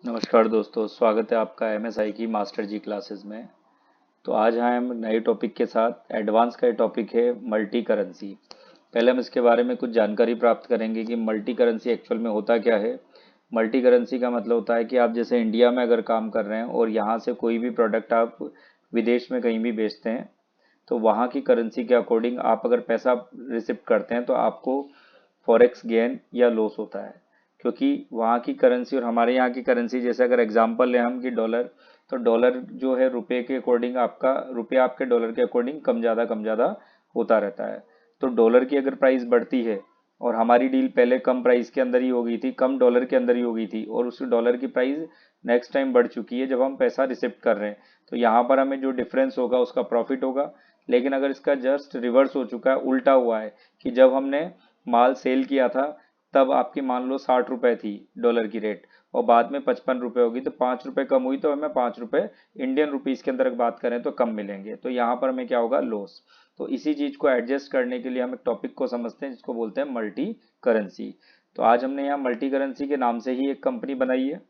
नमस्कार दोस्तों, स्वागत है आपका एमएसआई की मास्टर जी क्लासेस में। तो आज हैं हम नए टॉपिक के साथ। एडवांस का टॉपिक है मल्टी करेंसी। पहले हम इसके बारे में कुछ जानकारी प्राप्त करेंगे कि मल्टी करेंसी एक्चुअल में होता क्या है। मल्टी करेंसी का मतलब होता है कि आप जैसे इंडिया में अगर काम कर रहे हैं और यहाँ से कोई भी प्रोडक्ट आप विदेश में कहीं भी बेचते हैं, तो वहाँ की करेंसी के अकॉर्डिंग आप अगर पैसा रिसिप्ट करते हैं तो आपको फॉरेक्स गेन या लॉस होता है। क्योंकि वहाँ की करेंसी और हमारे यहाँ की करेंसी, जैसे अगर एग्जांपल लें हम कि डॉलर, तो डॉलर जो है रुपये के अकॉर्डिंग, आपका रुपया आपके डॉलर के अकॉर्डिंग कम ज़्यादा होता रहता है। तो डॉलर की अगर प्राइस बढ़ती है और हमारी डील पहले कम प्राइस के अंदर ही हो गई थी, कम डॉलर के अंदर ही हो गई थी, और उस डॉलर की प्राइस नेक्स्ट टाइम बढ़ चुकी है जब हम पैसा रिसिप्ट कर रहे हैं, तो यहाँ पर हमें जो डिफरेंस होगा उसका प्रॉफिट होगा। लेकिन अगर इसका जस्ट रिवर्स हो चुका है, उल्टा हुआ है कि जब हमने माल सेल किया था तब आपकी मान लो 60 रुपए थी डॉलर की रेट, और बाद में 55 रुपए होगी, तो 5 रुपए कम हुई, तो हमें 5 रुपए इंडियन रुपीज के अंदर बात करें तो कम मिलेंगे, तो यहाँ पर हमें क्या होगा, लॉस। तो इसी चीज को एडजस्ट करने के लिए हम एक टॉपिक को समझते हैं जिसको बोलते हैं मल्टी करेंसी। तो आज हमने यहाँ मल्टी करेंसी के नाम से ही एक कंपनी बनाई है।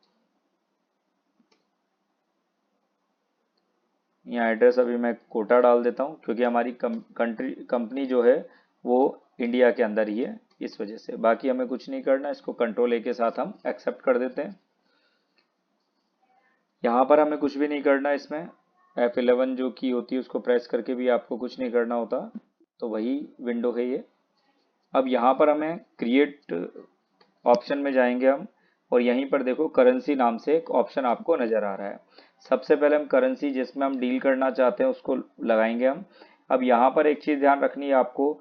यहाँ एड्रेस अभी मैं कोटा डाल देता हूँ क्योंकि हमारी कंपनी जो है वो इंडिया के अंदर ही है, इस वजह से। बाकी हमें कुछ नहीं करना, इसको कंट्रोल ए के साथ हम एक्सेप्ट कर देते हैं। यहाँ पर हमें कुछ भी नहीं करना, इसमें F11 जो की होती है उसको प्रेस करके भी आपको कुछ नहीं करना होता, तो वही विंडो है ये। अब यहाँ पर हमें क्रिएट ऑप्शन में जाएंगे हम, और यहीं पर देखो करेंसी नाम से एक ऑप्शन आपको नजर आ रहा है। सबसे पहले हम करेंसी जिसमें हम डील करना चाहते हैं उसको लगाएंगे हम। अब यहाँ पर एक चीज ध्यान रखनी है आपको,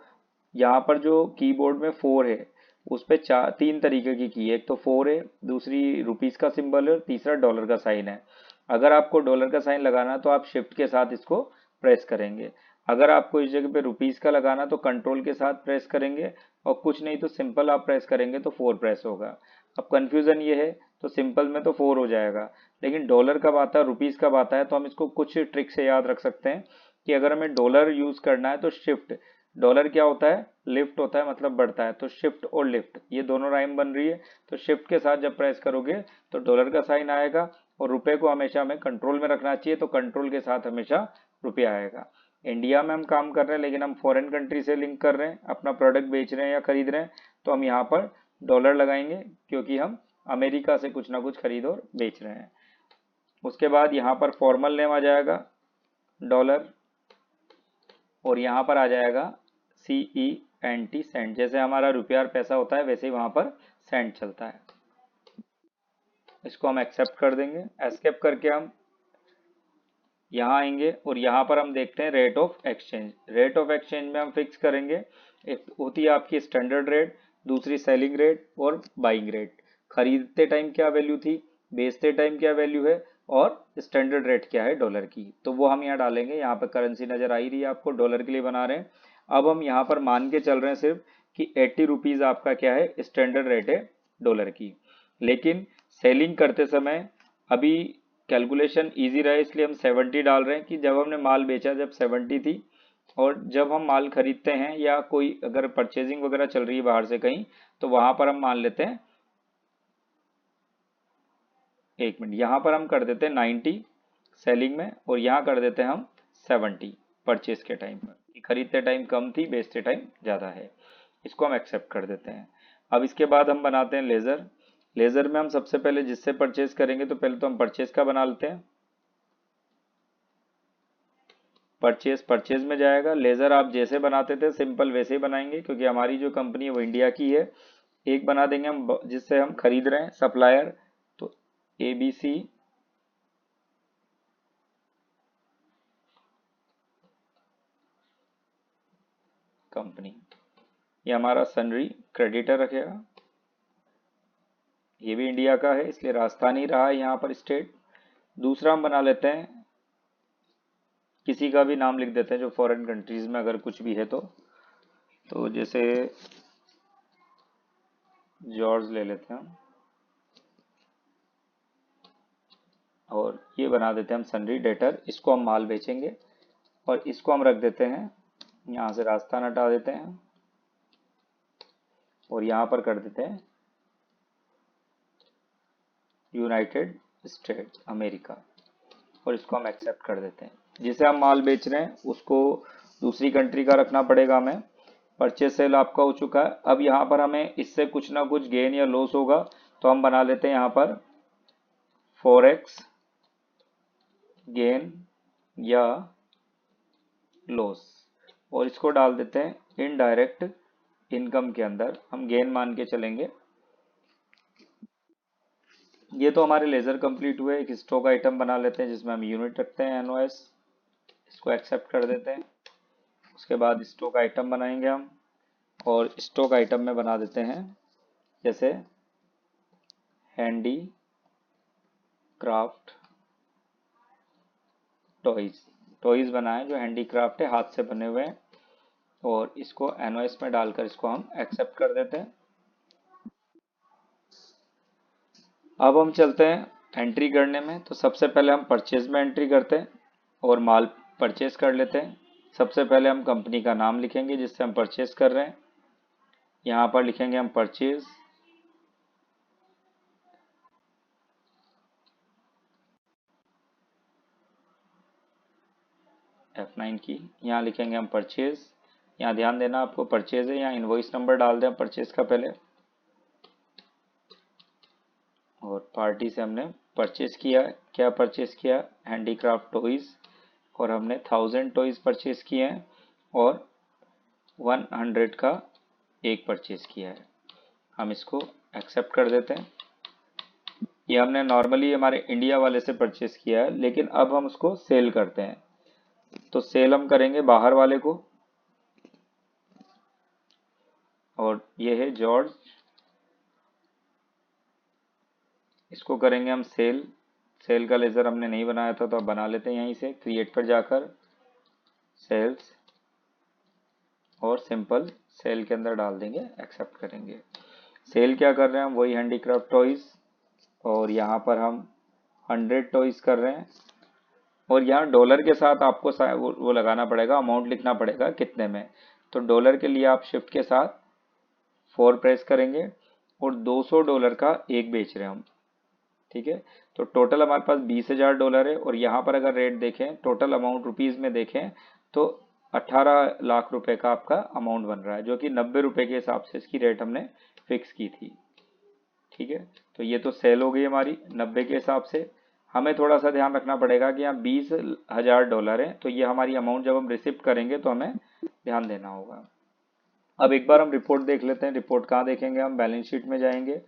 यहाँ पर जो कीबोर्ड में 4 है उस पे चार तीन तरीके की है। एक तो 4 है, दूसरी रुपीस का सिंबल है, और तीसरा डॉलर का साइन है। अगर आपको डॉलर का साइन लगाना है तो आप शिफ्ट के साथ इसको प्रेस करेंगे। अगर आपको इस जगह पे रुपीस का लगाना तो कंट्रोल के साथ प्रेस करेंगे, और कुछ नहीं तो सिंपल आप प्रेस करेंगे तो 4 प्रेस होगा। अब कंफ्यूजन ये है, तो सिंपल में तो 4 हो जाएगा, लेकिन डॉलर कब आता है, रुपीस कब आता है, तो हम इसको कुछ ट्रिक से याद रख सकते हैं कि अगर हमें डॉलर यूज करना है तो शिफ्ट। डॉलर क्या होता है, लिफ्ट होता है, मतलब बढ़ता है, तो शिफ्ट और लिफ्ट ये दोनों राइम बन रही है। तो शिफ्ट के साथ जब प्रेस करोगे तो डॉलर का साइन आएगा, और रुपए को हमेशा हमें कंट्रोल में रखना चाहिए, तो कंट्रोल के साथ हमेशा रुपया आएगा। इंडिया में हम काम कर रहे हैं लेकिन हम फॉरेन कंट्री से लिंक कर रहे हैं, अपना प्रोडक्ट बेच रहे हैं या खरीद रहे हैं, तो हम यहाँ पर डॉलर लगाएंगे क्योंकि हम अमेरिका से कुछ ना कुछ खरीद और बेच रहे हैं। उसके बाद यहाँ पर फॉर्मल नेम आ जाएगा डॉलर, और यहाँ पर आ जाएगा CENT सेंट। जैसे हमारा रुपया और पैसा होता है वैसे ही वहाँ पर सेंट चलता है। इसको हम एक्सेप्ट कर देंगे। एस्केप करके हम यहाँ आएंगे और यहाँ पर हम देखते हैं rate of exchange. Rate of exchange में हम फिक्स करेंगे, एक होती है आपकी स्टैंडर्ड रेट, दूसरी सेलिंग रेट और बाइंग रेट। खरीदते टाइम क्या वैल्यू थी, बेचते टाइम क्या वैल्यू है, और स्टैंडर्ड रेट क्या है डॉलर की, तो वो हम यहाँ डालेंगे। यहाँ पर करेंसी नजर आ ही रही है आपको, डॉलर के लिए बना रहे हैं। अब हम यहाँ पर मान के चल रहे हैं सिर्फ कि 80 रुपीज आपका क्या है, स्टैंडर्ड रेट है डॉलर की। लेकिन सेलिंग करते समय अभी कैलकुलेशन इजी रहे इसलिए हम 70 डाल रहे हैं कि जब हमने माल बेचा जब 70 थी, और जब हम माल खरीदते हैं या कोई अगर परचेजिंग वगैरह चल रही है बाहर से कहीं, तो वहां पर हम मान लेते हैं, एक मिनट, यहाँ पर हम कर देते हैं 90 सेलिंग में, और यहाँ कर देते हैं हम 70 परचेज के टाइम पर, कि खरीदते टाइम कम थी, बेचते टाइम ज़्यादा है। इसको हम एक्सेप्ट कर देते हैं। अब इसके बाद हम बनाते हैं लेज़र। लेज़र में हम सबसे पहले जिससे परचेज करेंगे, तो पहले तो हम परचेज का बना लेते हैं। परचेज में जाएगा। लेज़र आप जैसे बनाते थे सिंपल वैसे ही बनाएंगे, क्योंकि हमारी जो कंपनी है वो इंडिया की है। एक बना देंगे हम जिससे हम खरीद रहे हैं, सप्लायर, तो ABC कंपनी, ये हमारा सनरी क्रेडिटर रखेगा। ये भी इंडिया का है इसलिए राजस्थान ही रहा है यहाँ पर स्टेट। दूसरा हम बना लेते हैं, किसी का भी नाम लिख देते हैं जो फॉरेन कंट्रीज में अगर कुछ भी है तो जैसे जॉर्ज ले लेते हैं हम, और ये बना देते हैं हम सनरी डेटर। इसको हम माल बेचेंगे, और इसको हम रख देते हैं, यहाँ से राजस्थान हटा देते हैं और यहाँ पर कर देते हैं यूनाइटेड स्टेट अमेरिका, और इसको हम एक्सेप्ट कर देते हैं। जिसे हम माल बेच रहे हैं उसको दूसरी कंट्री का रखना पड़ेगा हमें। परचेज सेल आपका हो चुका है। अब यहाँ पर हमें इससे कुछ ना कुछ गेन या लॉस होगा, तो हम बना लेते हैं यहाँ पर फॉरेक्स गेन या लॉस, और इसको डाल देते हैं इनडायरेक्ट इनकम के अंदर, हम गेन मान के चलेंगे। ये तो हमारे लेजर कंप्लीट हुए। एक स्टॉक आइटम बना लेते हैं जिसमें हम यूनिट रखते हैं NOS, इसको एक्सेप्ट कर देते हैं। उसके बाद स्टॉक आइटम बनाएंगे हम, और स्टॉक आइटम में बना देते हैं जैसे हैंडी क्राफ्ट टॉयज, टॉयज बनाए जो हैंडी क्राफ्ट है, हाथ से बने हुए हैं, और इसको NOS में डालकर इसको हम एक्सेप्ट कर देते हैं। अब हम चलते हैं एंट्री करने में। तो सबसे पहले हम परचेज में एंट्री करते हैं और माल परचेज कर लेते हैं। सबसे पहले हम कंपनी का नाम लिखेंगे जिससे हम परचेज कर रहे हैं। यहाँ पर लिखेंगे हम परचेज, F9 की, यहाँ लिखेंगे हम परचेज। यहाँ ध्यान देना आपको परचेज है, यहाँ इनवॉइस नंबर डाल दें परचेज का पहले, और पार्टी से हमने परचेज किया। क्या परचेज किया? हैंडीक्राफ्ट टॉयज, और हमने 1000 टॉयज परचेज किए हैं और 100 का एक परचेज किया है। हम इसको एक्सेप्ट कर देते हैं। ये हमने नॉर्मली हमारे इंडिया वाले से परचेज किया है, लेकिन अब हम उसको सेल करते हैं। तो सेल हम करेंगे बाहर वाले को, और ये है जॉर्ज, इसको करेंगे हम सेल। सेल का लेजर हमने नहीं बनाया था तो अब बना लेते हैं। यहीं से क्रिएट पर जाकर सेल्स, और सिंपल सेल के अंदर डाल देंगे, एक्सेप्ट करेंगे। सेल क्या कर रहे हैं हम? वही हैंडीक्राफ्ट टॉयज, और यहाँ पर हम 100 टॉयज कर रहे हैं। और यहाँ डॉलर के साथ आपको वो लगाना पड़ेगा, अमाउंट लिखना पड़ेगा कितने में। तो डॉलर के लिए आप शिफ्ट के साथ 4 प्रेस करेंगे, और $200 का एक बेच रहे हैं हम, ठीक है। तो टोटल हमारे पास $20,000 है, और यहाँ पर अगर रेट देखें, टोटल अमाउंट रुपीज़ में देखें तो 18 लाख रुपए का आपका अमाउंट बन रहा है, जो कि 90 रुपए के हिसाब से इसकी रेट हमने फिक्स की थी, ठीक है। तो ये तो सेल हो गई हमारी 90 के हिसाब से। हमें थोड़ा सा ध्यान रखना पड़ेगा कि यहाँ $20,000 है, तो ये हमारी अमाउंट जब हम रिसिप्ट करेंगे तो हमें ध्यान देना होगा। अब एक बार हम रिपोर्ट देख लेते हैं। रिपोर्ट कहाँ देखेंगे? हम बैलेंस शीट में जाएंगे,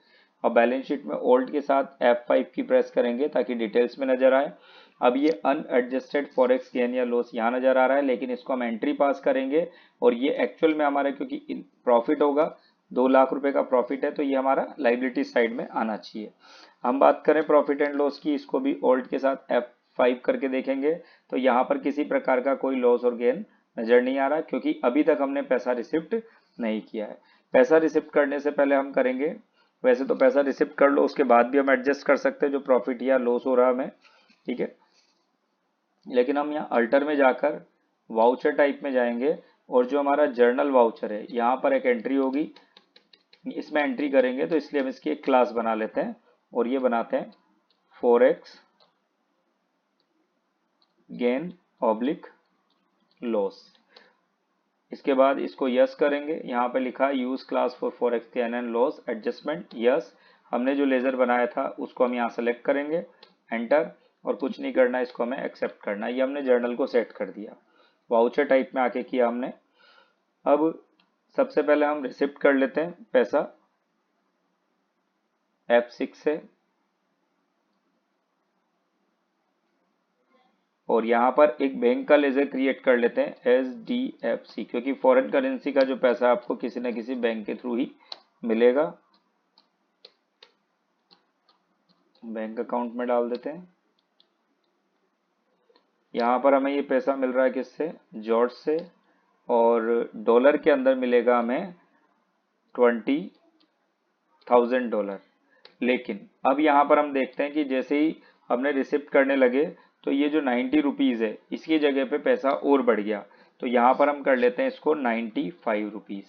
और बैलेंस शीट में ओल्ड के साथ F5 की प्रेस करेंगे ताकि डिटेल्स में नजर आए। अब ये अनएडजस्टेड फॉरेक्स गेन या लॉस यहाँ नजर आ रहा है, लेकिन इसको हम एंट्री पास करेंगे, और ये एक्चुअल में हमारा क्योंकि प्रॉफिट होगा, 2 लाख रुपए का प्रॉफिट है, तो ये हमारा लाइबिलिटी साइड में आना चाहिए। हम बात करें प्रॉफिट एंड लॉस की, इसको भी ओल्ड के साथ F5 करके देखेंगे, तो यहाँ पर किसी प्रकार का कोई लॉस और गेन नजर नहीं आ रहा, क्योंकि अभी तक हमने पैसा रिसिप्ट नहीं किया है। पैसा रिसिप्ट करने से पहले हम करेंगे, वैसे तो पैसा रिसिप्ट कर लो उसके बाद भी हम एडजस्ट कर सकते हैं जो प्रॉफिट या लॉस हो रहा है हमें, ठीक है। लेकिन हम यहाँ अल्टर में जाकर वाउचर टाइप में जाएंगे, और जो हमारा जर्नल वाउचर है यहाँ पर एक एंट्री होगी, इसमें एंट्री करेंगे, तो इसलिए हम इसकी एक क्लास बना लेते हैं, और ये बनाते हैं फॉरेक्स गेन ऑब्लिक लॉस। इसके बाद इसको यस करेंगे। यहाँ पे लिखा है use class for forex gain and loss adjustment, yes. हमने जो लेजर बनाया था उसको हम यहाँ सेलेक्ट करेंगे, एंटर, और कुछ नहीं करना, इसको हमें एक्सेप्ट करना है। ये हमने जर्नल को सेट कर दिया, वाउचर टाइप में आके किया हमने। अब सबसे पहले हम रिसिप्ट कर लेते हैं पैसा F6 से, और यहाँ पर एक बैंक का लेजर क्रिएट कर लेते हैं SDFC, क्योंकि फॉरेन करेंसी का जो पैसा आपको किसी न किसी बैंक के थ्रू ही मिलेगा। बैंक अकाउंट में डाल देते हैं। यहाँ पर हमें ये पैसा मिल रहा है किससे? जॉर्ज से, और डॉलर के अंदर मिलेगा हमें $20,000। लेकिन अब यहाँ पर हम देखते हैं कि जैसे ही हमने रिसिप्ट करने लगे तो ये जो 90 रुपीज़ है इसकी जगह पे पैसा और बढ़ गया, तो यहाँ पर हम कर लेते हैं इसको 95 रुपीज़।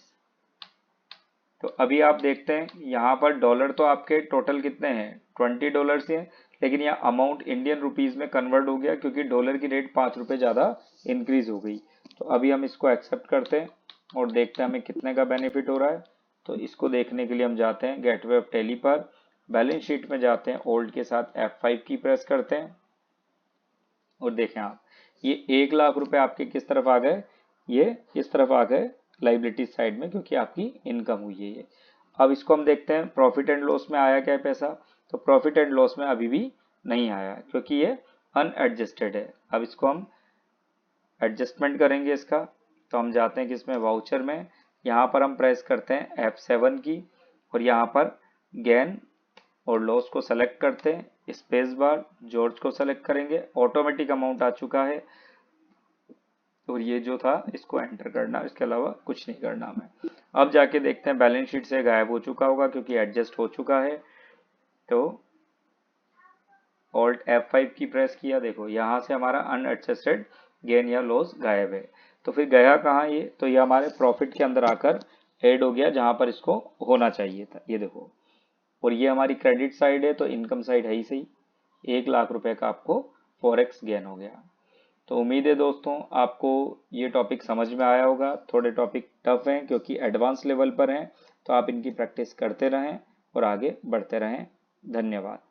तो अभी आप देखते हैं यहाँ पर डॉलर तो आपके टोटल कितने हैं? $20 ही हैं, लेकिन यहाँ अमाउंट इंडियन रुपीज में कन्वर्ट हो गया क्योंकि डॉलर की रेट 5 रुपये ज़्यादा इंक्रीज हो गई। तो अभी हम इसको एक्सेप्ट करते हैं और देखते हैं हमें कितने का बेनिफिट हो रहा है। तो इसको देखने के लिए हम जाते हैं गेटवे ऑफ टैली पर, बैलेंस शीट में जाते हैं, ओल्ड के साथ F5 की प्रेस करते हैं और देखें आप ये 1 लाख रुपए आपके किस तरफ आ गए, ये इस तरफ आ गए लाइबिलिटी साइड में, क्योंकि आपकी इनकम हुई है ये। अब इसको हम देखते हैं प्रॉफिट एंड लॉस में आया क्या है पैसा। तो प्रॉफिट एंड लॉस में अभी भी नहीं आया क्योंकि ये अनएडजस्टेड है। अब इसको हम एडजस्टमेंट करेंगे इसका। तो हम जाते हैं किसमें, वाउचर में। यहाँ पर हम प्रेस करते हैं F7 की और यहाँ पर गेन और लॉस को सेलेक्ट करते हैं, स्पेस बार जॉर्ज को सेलेक्ट करेंगे, ऑटोमेटिक अमाउंट आ चुका है और ये जो था इसको एंटर करना, इसके अलावा कुछ नहीं करना हमें। अब जाके देखते हैं बैलेंस शीट से गायब हो चुका होगा क्योंकि एडजस्ट हो चुका है। तो ऑल्ट F5 की प्रेस किया, देखो यहाँ से हमारा अनएडजस्टेड गेन या लॉस गायब है। तो फिर गया कहाँ ये, तो ये हमारे प्रॉफिट के अंदर आकर ऐड हो गया जहां पर इसको होना चाहिए था, ये देखो। और ये हमारी क्रेडिट साइड है तो इनकम साइड है ही सही। 1 लाख रुपए का आपको फॉरेक्स गेन हो गया। तो उम्मीद है दोस्तों आपको ये टॉपिक समझ में आया होगा। थोड़े टॉपिक टफ हैं क्योंकि एडवांस लेवल पर हैं, तो आप इनकी प्रैक्टिस करते रहें और आगे बढ़ते रहें। धन्यवाद।